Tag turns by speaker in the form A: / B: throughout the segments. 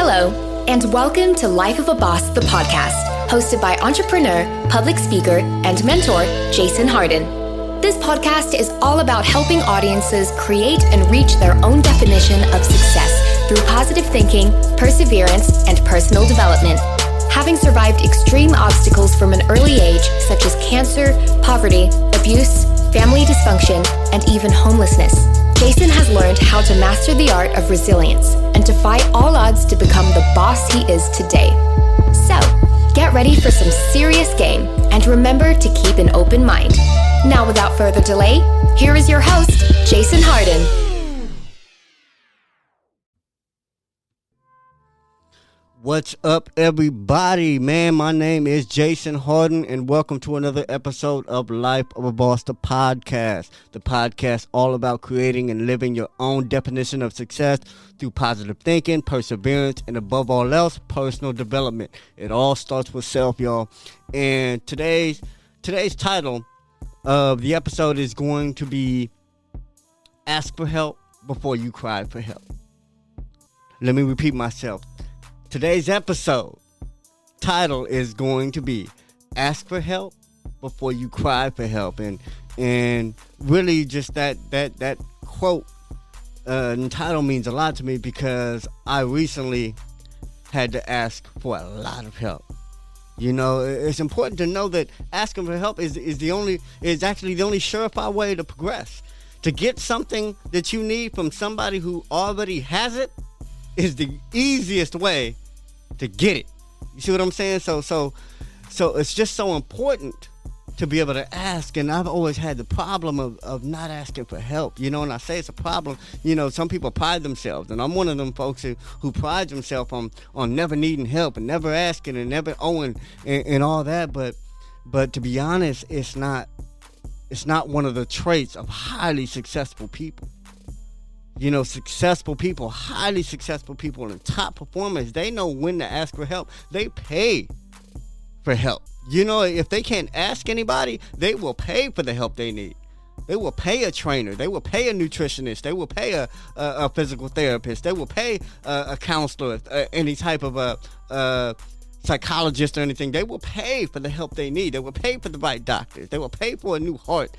A: Hello, and welcome to Life of a Boss, the podcast, hosted by entrepreneur, public speaker, and mentor, Jason Hardin. This podcast is all about helping audiences create and reach their own definition of success through positive thinking, perseverance, and personal development. Having survived extreme obstacles from an early age, such as cancer, poverty, abuse, family dysfunction, and even homelessness, Jason has learned how to master the art of resilience and defy all odds to become the boss he is today. So, get ready for some serious game and remember to keep an open mind. Now, without further delay, here is your host, Jason Hardin.
B: What's up, everybody? Man, my name is Jason Hardin, and welcome to another episode of Life of a Boss, the podcast. The podcast all about creating and living your own definition of success through positive thinking, perseverance, and above all else, personal development. It all starts with self, y'all. And today's title of the episode is going to be Ask for Help Before You Cry for Help. Let me repeat myself. Today's episode title is going to be Ask for Help Before You Cry for Help. And really just that quote and title means a lot to me because I recently had to ask for a lot of help. You know, it's important to know that asking for help is actually the only surefire way to progress. To get something that you need from somebody who already has it is the easiest way to get it. You see what I'm saying? So it's just so important to be able to ask. And I've always had the problem of not asking for help. You know, and I say it's a problem. You know, some people pride themselves, and I'm one of them folks who prides himself on never needing help and never asking and never owing and all that. But to be honest, it's not one of the traits of highly successful people. You know, successful people, highly successful people, and top performers, they know when to ask for help. They pay for help. You know, if they can't ask anybody, they will pay for the help they need. They will pay a trainer. They will pay a nutritionist. They will pay a physical therapist. They will pay a counselor, any type of psychologist or anything. They will pay for the help they need. They will pay for the right doctors. They will pay for a new heart,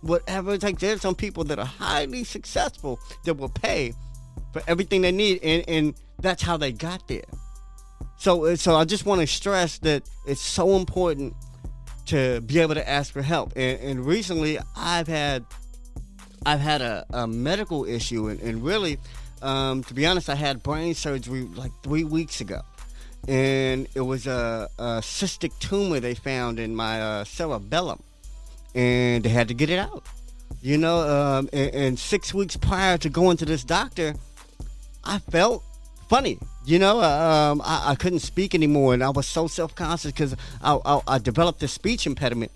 B: whatever it takes. There's some people that are highly successful that will pay for everything they need, and that's how they got there. So I just want to stress that it's so important to be able to ask for help. And recently I've had a medical issue, and really, to be honest, I had brain surgery like 3 weeks ago. And it was a cystic tumor they found in my cerebellum, and they had to get it out. You know, and 6 weeks prior to going to this doctor, I felt funny. You know, I couldn't speak anymore, and I was so self-conscious because I developed this speech impediment,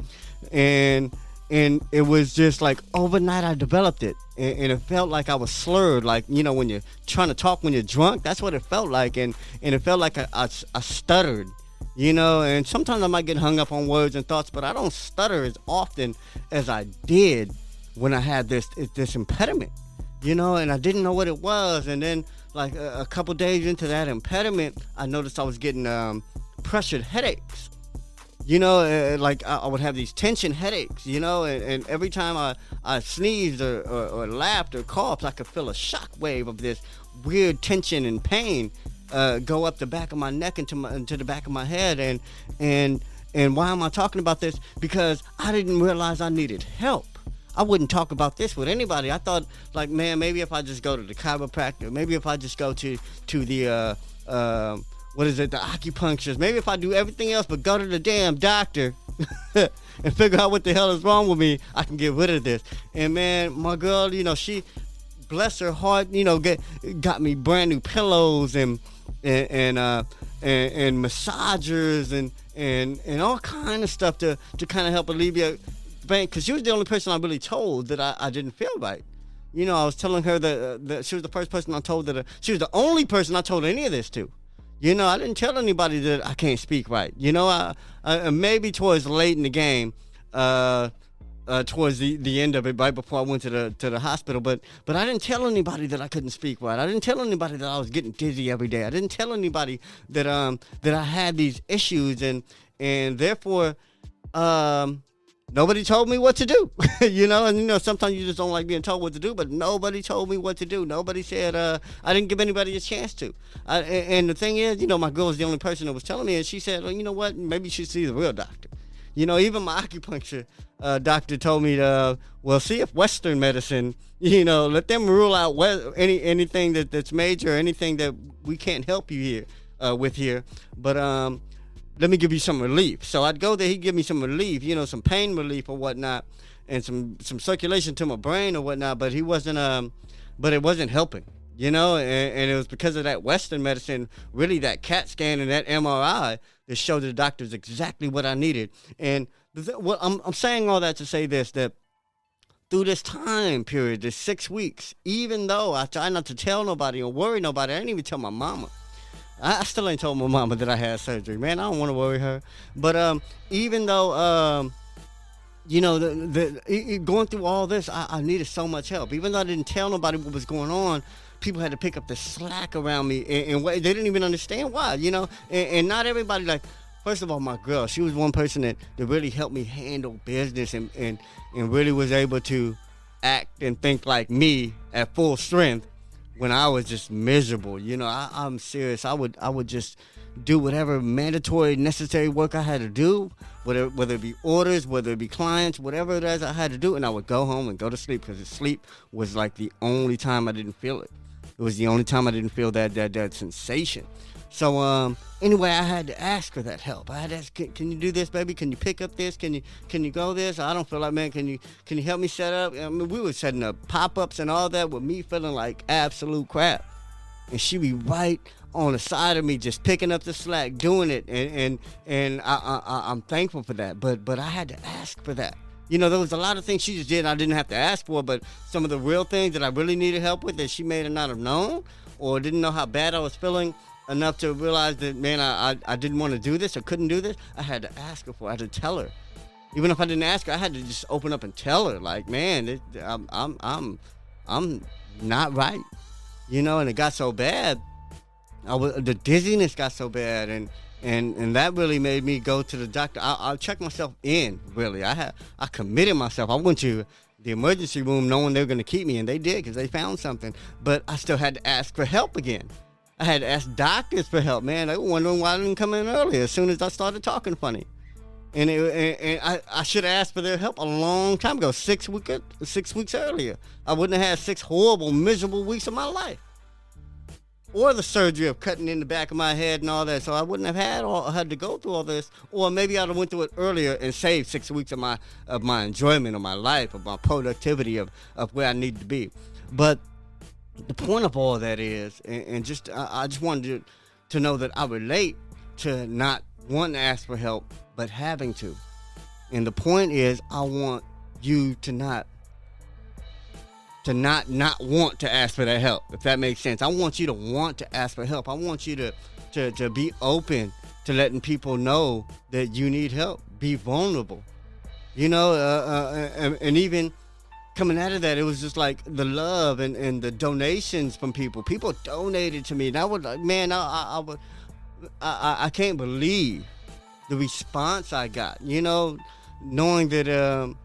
B: and it was just like overnight I developed it, and it felt like I was slurred, like, you know, when you're trying to talk when you're drunk. That's what it felt like, and it felt like I stuttered, you know. And sometimes I might get hung up on words and thoughts, but I don't stutter as often as I did when I had this impediment, you know. And I didn't know what it was, and then like a couple days into that impediment, I noticed I was getting pressured headaches. You know, like I would have these tension headaches, you know, and every time I sneezed or laughed or coughed, I could feel a shock wave of this weird tension and pain go up the back of my neck into the back of my head. And why am I talking about this? Because I didn't realize I needed help. I wouldn't talk about this with anybody. I thought, like, man, maybe if I just go to the chiropractor, maybe if I just go to the the acupuncturist, maybe if I do everything else but go to the damn doctor and figure out what the hell is wrong with me, I can get rid of this. And man, my girl, you know, she, bless her heart, you know, got me brand new pillows and massagers and all kind of stuff to kind of help alleviate the pain, because she was the only person I really told that I didn't feel right. You know, I was telling her that she was the first person I told she was the only person I told any of this to. You know, I didn't tell anybody that I can't speak right. You know, I maybe towards late in the game, towards the end of it, right before I went to the hospital. But I didn't tell anybody that I couldn't speak right. I didn't tell anybody that I was getting dizzy every day. I didn't tell anybody that I had these issues, and therefore nobody told me what to do. And sometimes you just don't like being told what to do, but nobody told me what to do. Nobody said, I didn't give anybody a chance to. And the thing is, my girl was the only person that was telling me, and she said, well, you know what, maybe you should see the real doctor. Even my acupuncture doctor told me to, see if Western medicine, let them rule out anything that's major, anything that we can't help you here. But let me give you some relief. So I'd go there, he'd give me some relief, some pain relief or whatnot, and some circulation to my brain or whatnot. But he wasn't, but it wasn't helping. And it was because of that Western medicine, really that CAT scan and that MRI that showed the doctors exactly what I needed. And I'm saying all that to say this, that through this time period, this 6 weeks, even though I try not to tell nobody or worry nobody, I didn't even tell my mama. I still ain't told my mama that I had surgery. Man, I don't want to worry her. But even though, going through all this, I needed so much help. Even though I didn't tell nobody what was going on, people had to pick up the slack around me, and they didn't even understand why, and not everybody, like, first of all, my girl, she was one person that really helped me handle business and really was able to act and think like me at full strength when I was just miserable. I'm serious. I would just do whatever mandatory, necessary work I had to do, whether it be orders, whether it be clients, whatever it is I had to do, and I would go home and go to sleep, because sleep was like the only time I didn't feel it. It was the only time I didn't feel that sensation. So anyway, I had to ask for that help. I had to ask, can you do this, baby? Can you pick up this? Can you go this? I don't feel like, man, can you help me set up? I mean, we were setting up pop-ups and all that with me feeling like absolute crap. And she be right on the side of me, just picking up the slack, doing it. And I'm thankful for that. But I had to ask for that. There was a lot of things she just did and I didn't have to ask for, but some of the real things that I really needed help with that she may have not have known or didn't know how bad I was feeling enough to realize that, man, I didn't want to do this or couldn't do this, I had to ask her for it. I had to tell her. Even if I didn't ask her, I had to just open up and tell her, like, man, I'm not right. And it got so bad. The dizziness got so bad, and that really made me go to the doctor. I checked myself in, really. I committed myself. I went to the emergency room knowing they were going to keep me, and they did because they found something. But I still had to ask for help again. I had to ask doctors for help, man. They were wondering why I didn't come in earlier as soon as I started talking funny. And I should have asked for their help a long time ago, 6 weeks earlier. I wouldn't have had 6 horrible, miserable weeks of my life. Or the surgery of cutting in the back of my head and all that. So I wouldn't have had to go through all this. Or maybe I'd have went through it earlier and saved 6 weeks of my enjoyment of my life, of my productivity, of where I needed to be. But the point of all that is, and just I just wanted to know that I relate to not wanting to ask for help, but having to. And the point is, I want you to not want to ask for that help, if that makes sense. I want you to want to ask for help. I want you to be open to letting people know that you need help. Be vulnerable. And even coming out of that, it was just like the love and the donations from people. People donated to me. And I would, man, I can't believe the response I got, knowing that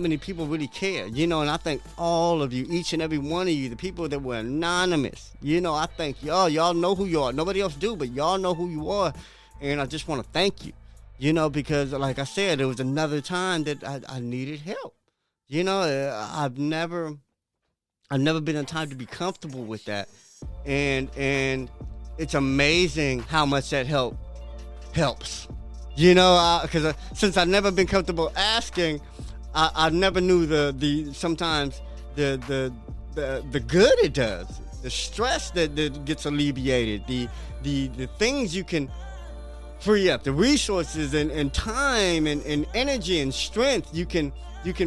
B: many people really care, and I thank all of you, each and every one of you, the people that were anonymous, I thank y'all know who you are. Nobody else do, but y'all know who you are. And I just want to thank you, because like I said, it was another time that I needed help. I've never been in a time to be comfortable with that. And it's amazing how much that helps, because since I've never been comfortable asking, I never knew sometimes the good it does, the stress that gets alleviated, the things you can free up, the resources and time and energy and strength you can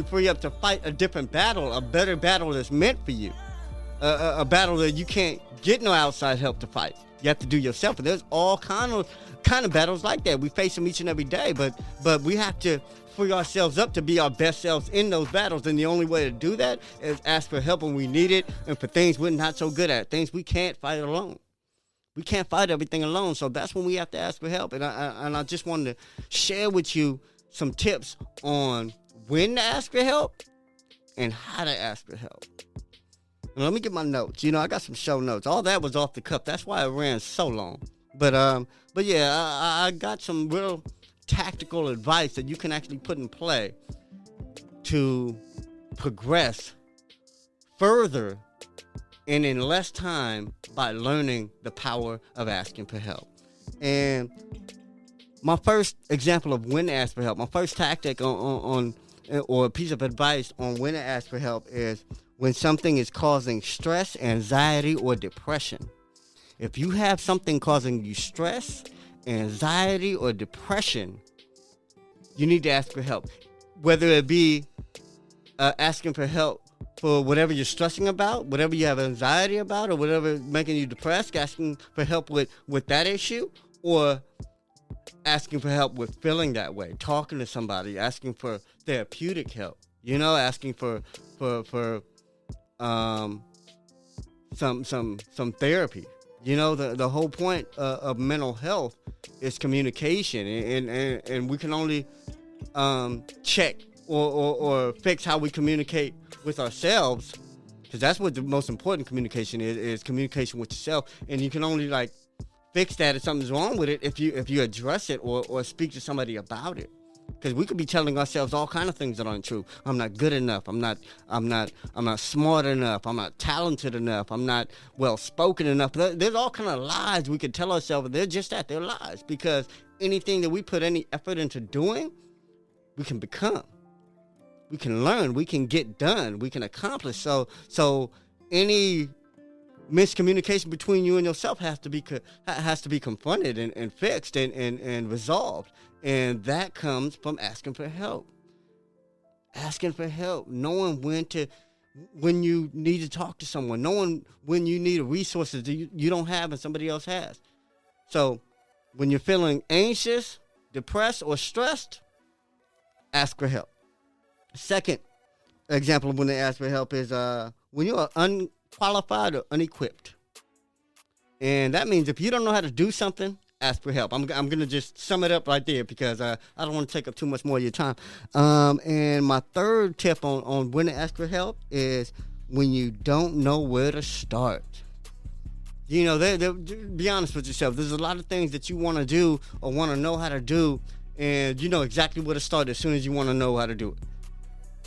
B: free up to fight a different battle, a better battle that's meant for you, a battle that you can't get no outside help to fight. You have to do yourself. And there's all kind of battles like that. We face them each and every day, but we have to free ourselves up to be our best selves in those battles. And the only way to do that is ask for help when we need it, and for things we're not so good at, things we can't fight alone. We can't fight everything alone, so that's when we have to ask for help. And I just wanted to share with you some tips on when to ask for help and how to ask for help. And let me get my notes. I got some show notes. All that was off the cuff. That's why it ran so long. But yeah, I got some real tactical advice that you can actually put in play to progress further and in less time by learning the power of asking for help. And my first example of when to ask for help, my first tactic on or a piece of advice on when to ask for help is when something is causing stress, anxiety, or depression. If you have something causing you stress, anxiety, or depression, you need to ask for help. Whether it be asking for help for whatever you're stressing about, whatever you have anxiety about, or whatever is making you depressed, asking for help with that issue, or asking for help with feeling that way, talking to somebody, asking for therapeutic help, asking for some therapy. The whole point of mental health is communication, and we can only check or fix how we communicate with ourselves, because that's what the most important communication is communication with yourself. And you can only fix that if something's wrong with it if you address it or speak to somebody about it. Because we could be telling ourselves all kind of things that aren't true. I'm not good enough. I'm not smart enough. I'm not talented enough. I'm not well spoken enough. There's all kind of lies we could tell ourselves. They're just that. They're lies. Because anything that we put any effort into doing, we can become. We can learn. We can get done. We can accomplish. So any miscommunication between you and yourself has to be confronted and fixed and resolved. And that comes from asking for help. Asking for help. Knowing when you need to talk to someone. Knowing when you need resources that you don't have and somebody else has. So when you're feeling anxious, depressed, or stressed, ask for help. Second example of when they ask for help is when you are unqualified or unequipped. And that means if you don't know how to do something, ask for help. I'm going to just sum it up right there because I don't want to take up too much more of your time. And my third tip on when to ask for help is when you don't know where to start. Be honest with yourself. There's a lot of things that you want to do or want to know how to do, and you know exactly where to start as soon as you want to know how to do it.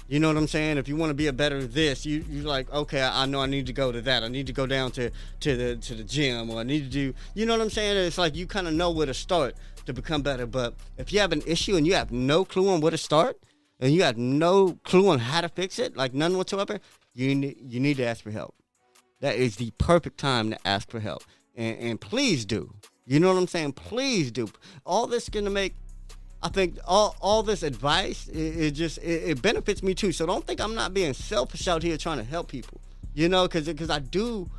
B: You know what I'm saying? If you want to be a better this, you're like, okay, I know I need to go to that. I need to go down to the gym, or I need to do, you know what I'm saying? It's like you kind of know where to start to become better. But if you have an issue and you have no clue on where to start, and you have no clue on how to fix it, like none whatsoever, you need to ask for help. That is the perfect time to ask for help. And please do. You know what I'm saying? Please do. All this is going to make, I think all this advice, it benefits me too. So don't think I'm not being selfish out here trying to help people, because I do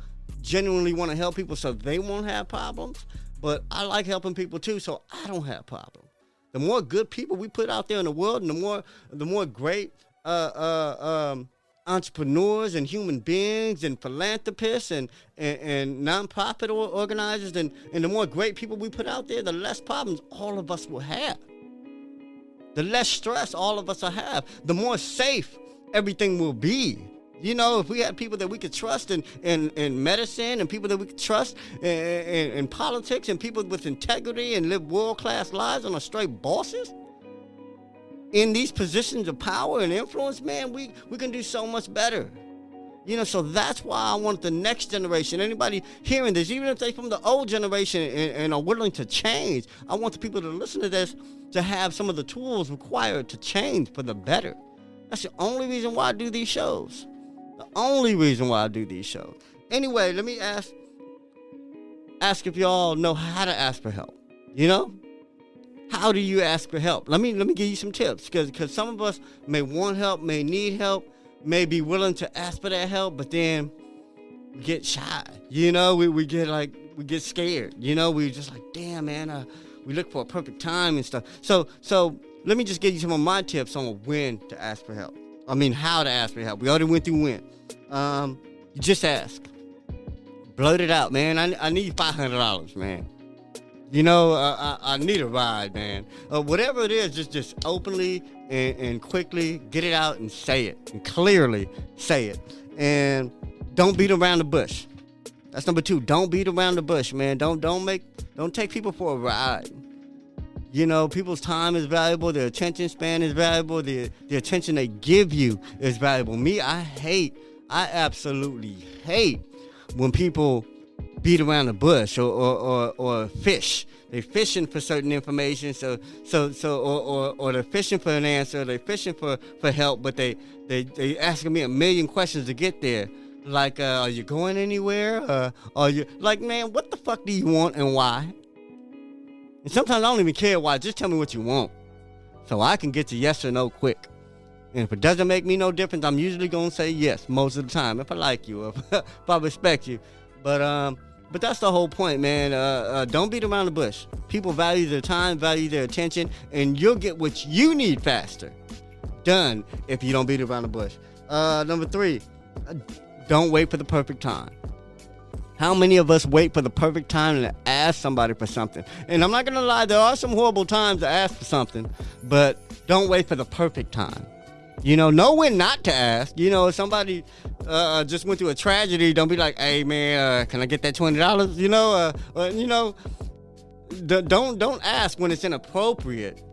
B: genuinely want to help people so they won't have problems. But I like helping people too, so I don't have problems. The more good people we put out there in the world, and the more great entrepreneurs and human beings and philanthropists and nonprofit organizers, and the more great people we put out there, the less problems all of us will have. The less stress all of us will have, the more safe everything will be. If we had people that we could trust in medicine, and people that we could trust in politics, and people with integrity and live world-class lives and are straight bosses in these positions of power and influence, man, we can do so much better. So that's why I want the next generation, anybody hearing this, even if they're from the old generation and are willing to change, I want the people to listen to this to have some of the tools required to change for the better. That's the only reason why I do these shows. The only reason why I do these shows. Anyway, let me ask if y'all know how to ask for help. How do you ask for help? Let me give you some tips, because some of us may want help, may need help, may be willing to ask for that help, but then we get shy. We get scared. We just like, damn, man, we look for a perfect time and stuff. So let me just give you some of my tips on when to ask for help. I mean, how to ask for help. We already went through when. You just ask. Blurt it out, man. I need $500, man. I need a ride, man. Whatever it is, just openly and quickly get it out and say it. And clearly say it. And don't beat around the bush. That's number 2. Don't beat around the bush, man. Don't take people for a ride. People's time is valuable. Their attention span is valuable. The attention they give you is valuable. Me, I absolutely hate when people beat around the bush or fish. They're fishing for certain information, or they're fishing for an answer. They're fishing for help, but they asking me a million questions to get there. Like, are you going anywhere? Are you like, man? What the fuck do you want and why? And sometimes I don't even care why. Just tell me what you want, so I can get to yes or no quick. And if it doesn't make me no difference, I'm usually gonna say yes most of the time if I like you, if I respect you. But that's the whole point, man. Don't beat around the bush. People value their time, value their attention, and you'll get what you need faster done if you don't beat around the bush. Number 3, don't wait for the perfect time. How many of us wait for the perfect time to ask somebody for something? And I'm not going to lie, there are some horrible times to ask for something, but don't wait for the perfect time. Know when not to ask. If somebody just went through a tragedy, don't be like, hey, man, can I get that $20? Don't ask when it's inappropriate.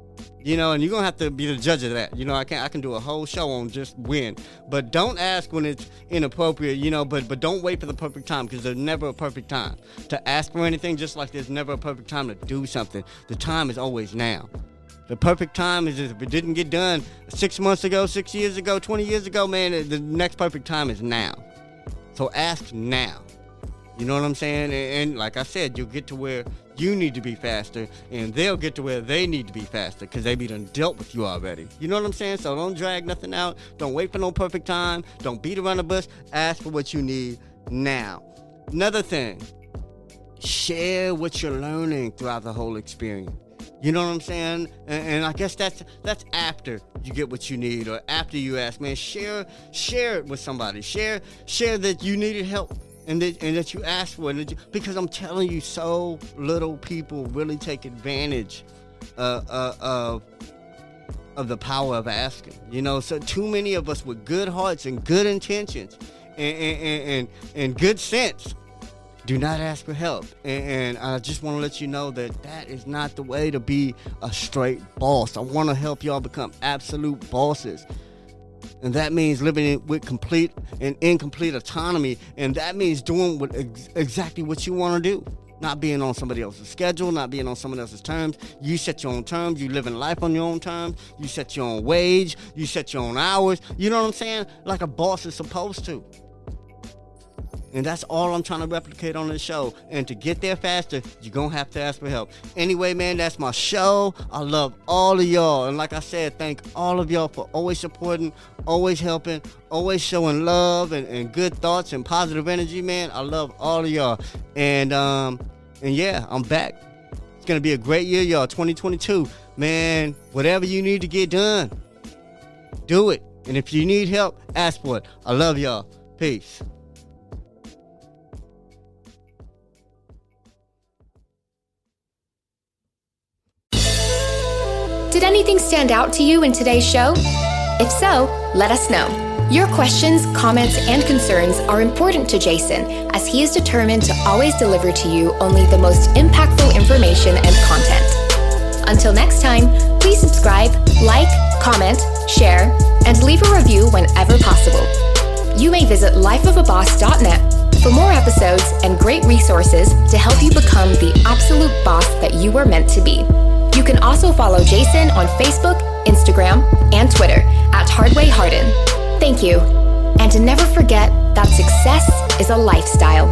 B: And you're going to have to be the judge of that. I can do a whole show on just when. But don't ask when it's inappropriate, but don't wait for the perfect time, because there's never a perfect time to ask for anything, just like there's never a perfect time to do something. The time is always now. The perfect time is if it didn't get done 6 months ago, 6 years ago, 20 years ago, man, the next perfect time is now. So ask now. You know what I'm saying? And like I said, you'll get to where you need to be faster, and they'll get to where they need to be faster, because they be done dealt with you already. You know what I'm saying? So don't drag nothing out. Don't wait for no perfect time. Don't beat around the bush. Ask for what you need now. Another thing, share what you're learning throughout the whole experience. You know what I'm saying? And I guess that's after you get what you need, or after you ask, man. Share it with somebody. Share that you needed help. And that you asked for it, because I'm telling you, so little people really take advantage of the power of asking. So too many of us with good hearts and good intentions and good sense do not ask for help. And I just want to let you know that is not the way to be a straight boss. I want to help y'all become absolute bosses. And that means living with complete and incomplete autonomy. And that means doing exactly what you want to do. Not being on somebody else's schedule, not being on someone else's terms. You set your own terms. You live in life on your own terms. You set your own wage. You set your own hours. You know what I'm saying? Like a boss is supposed to. And that's all I'm trying to replicate on this show. And to get there faster, you're going to have to ask for help. Anyway, man, that's my show. I love all of y'all. And like I said, thank all of y'all for always supporting, always helping, always showing love and good thoughts and positive energy, man. I love all of y'all. And yeah, I'm back. It's going to be a great year, y'all. 2022. Man, whatever you need to get done, do it. And if you need help, ask for it. I love y'all. Peace.
A: Did anything stand out to you in today's show? If so, let us know. Your questions, comments, and concerns are important to Jason, as he is determined to always deliver to you only the most impactful information and content. Until next time, please subscribe, like, comment, share, and leave a review whenever possible. You may visit lifeofaboss.net for more episodes and great resources to help you become the absolute boss that you were meant to be. You can also follow Jason on Facebook, Instagram, and Twitter at Hardin. Thank you. And to never forget that success is a lifestyle.